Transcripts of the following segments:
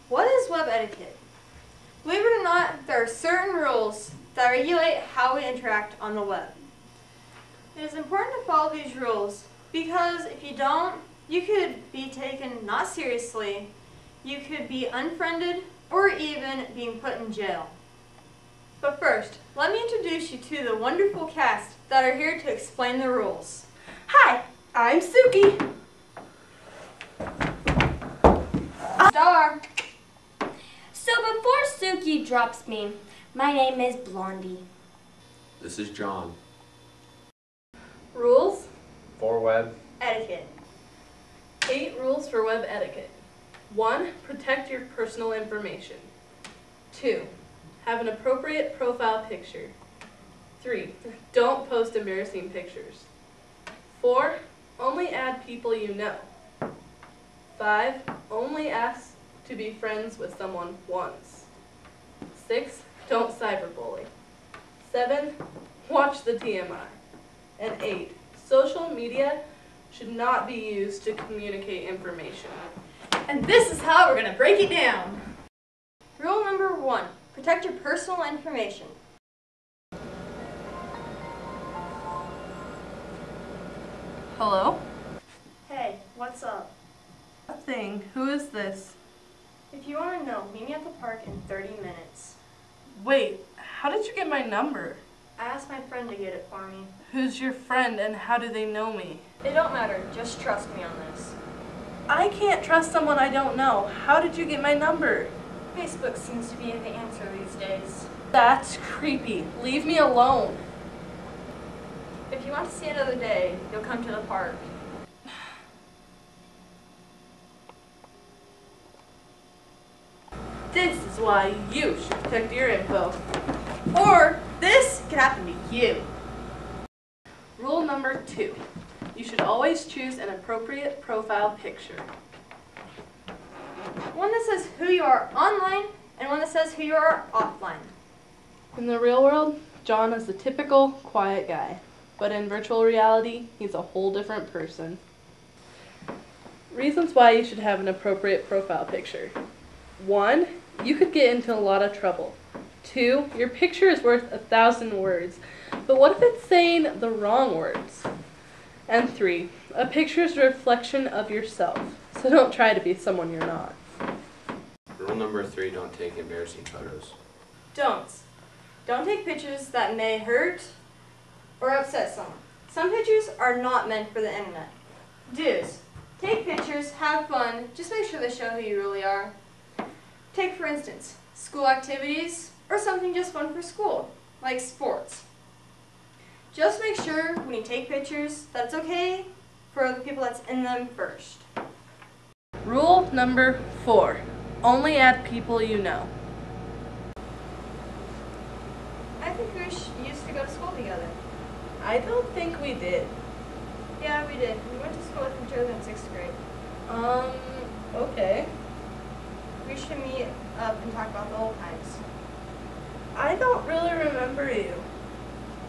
What is web etiquette? Believe it or not, there are certain rules that regulate how we interact on the web. It is important to follow these rules because if you don't, you could be taken not seriously, you could be unfriended, or even being put in jail. But first, let me introduce you to the wonderful cast that are here to explain the rules. Hi, I'm Suki. Star. So before Suki drops me, my name is Blondie. This is John. Rules. For web Etiquette. 8 rules for web etiquette. 1. Protect your personal information. 2. Have an appropriate profile picture. 3. Don't post embarrassing pictures. 4. Only add people you know. 5. Only ask to be friends with someone once. 6. Don't cyberbully. 7. Watch the TMI. And 8. Social media should not be used to communicate information. And this is how we're going to break it down. Rule number 1. Protect your personal information. Hello? Hey, what's up? Nothing. Who is this? If you want to know, meet me at the park in 30 minutes. Wait, how did you get my number? I asked my friend to get it for me. Who's your friend and how do they know me? It don't matter, just trust me on this. I can't trust someone I don't know. How did you get my number? Facebook seems to be the answer these days. That's creepy. Leave me alone. If you want to see another day, you'll come to the park. This is why you should protect your info. Or this could happen to you. Rule number 2. You should always choose an appropriate profile picture. One that says who you are online and one that says who you are offline. In the real world, John is the typical quiet guy. But in virtual reality, he's a whole different person. Reasons why you should have an appropriate profile picture. 1. You could get into a lot of trouble. 2. Your picture is worth 1,000 words. But what if it's saying the wrong words? And 3. A picture is a reflection of yourself. So don't try to be someone you're not. Rule number 3, don't take embarrassing photos. Don'ts. Don't take pictures that may hurt or upset someone. Some pictures are not meant for the internet. Do's. Take pictures, have fun, just make sure they show who you really are. Take, for instance, school activities or something just fun for school, like sports. Just make sure when you take pictures that it's okay for the people that's in them first. Rule number 4. Only add people you know. I think we used to go to school together. I don't think we did. Yeah, we did. We went to school with each other in 6th grade. Okay. We should meet up and talk about the old times. I don't really remember you.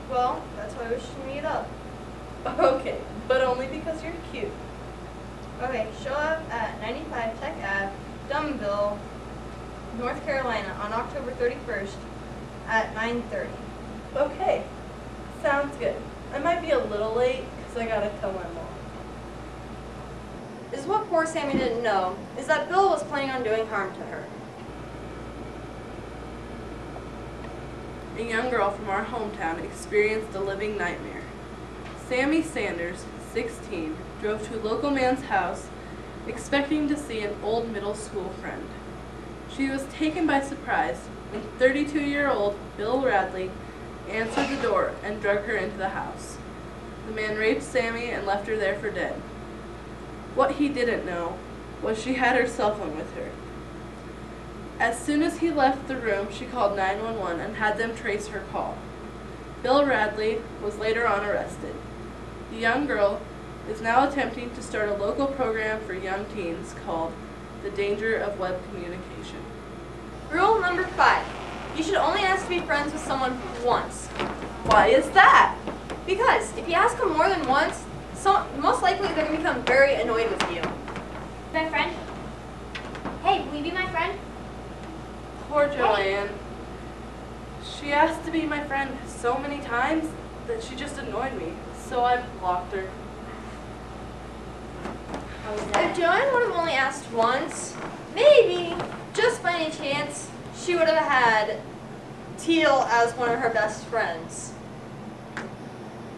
Well, that's why we should meet up. Okay, but only because you're cute. Okay, show up at 95 Tech Ave, Dumbville, North Carolina on October 31st at 9:30. Okay, sounds good. I might be a little late because I gotta tell my mom. Is what poor Sammy didn't know is that Bill was planning on doing harm to her. A young girl from our hometown experienced a living nightmare. Sammy Sanders, 16, drove to a local man's house expecting to see an old middle school friend. She was taken by surprise when 32-year-old Bill Radley answered the door and drug her into the house. The man raped Sammy and left her there for dead. What he didn't know was she had her cell phone with her. As soon as he left the room, she called 911 and had them trace her call. Bill Radley was later on arrested. The young girl is now attempting to start a local program for young teens called The Danger of Web Communication. Rule number 5. You should only ask to be friends with someone once. Why is that? Because if you ask them more than once, most likely they're going to become very annoyed with you. My friend? Hey, will you be my friend? Poor Joanne. She asked to be my friend so many times that she just annoyed me, so I blocked her. How was If that? Joanne would have only asked once, maybe, just by any chance, she would have had Teal as one of her best friends.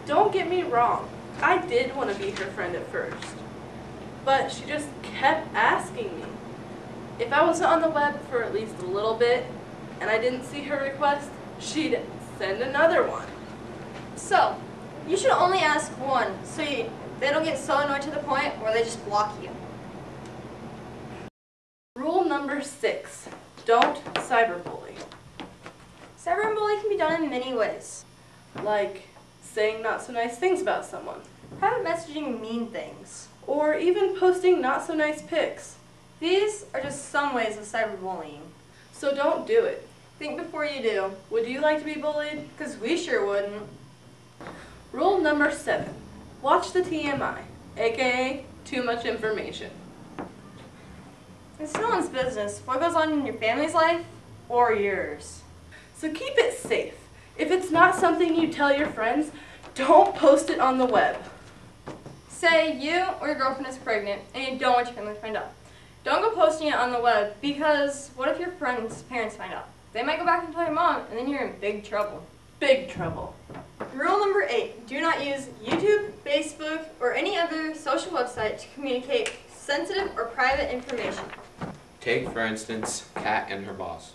Don't get me wrong, I did want to be her friend at first, but she just kept asking me. If I wasn't on the web for at least a little bit and I didn't see her request, she'd send another one. So, you should only ask one, so they don't get so annoyed to the point where they just block you. Rule number 6, don't cyberbully. Cyberbullying can be done in many ways. Like saying not so nice things about someone, Private messaging mean things. or even posting not so nice pics. These are just some ways of cyberbullying. So don't do it. Think before you do, Would you like to be bullied? because we sure wouldn't. Rule number 7, watch the TMI, aka too much information. It's no one's business what goes on in your family's life or yours. So keep it safe. If it's not something you tell your friends, don't post it on the web. Say you or your girlfriend is pregnant and you don't want your family to find out. Don't go posting it on the web because what if your friend's parents find out? They might go back and tell your mom and then you're in big trouble. Big trouble. Rule number 8, do not use YouTube, Facebook, or any other social website to communicate sensitive or private information. Take, for instance, Kat and her boss.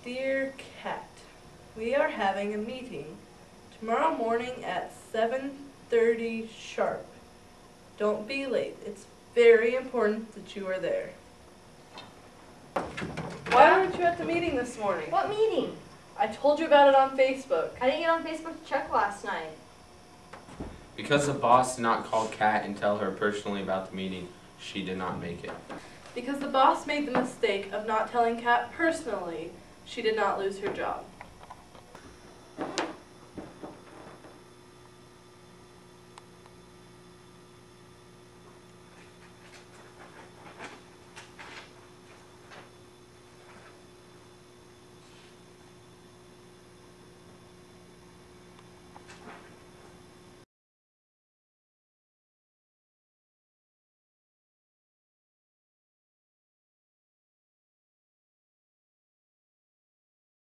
Dear Kat, we are having a meeting tomorrow morning at 7:30 sharp. Don't be late. It's very important that you are there. Why weren't you at the meeting this morning? What meeting? I told you about it on Facebook. I didn't get on Facebook to check last night. Because the boss did not call Kat and tell her personally about the meeting, she did not make it. Because the boss made the mistake of not telling Kat personally, she did not lose her job.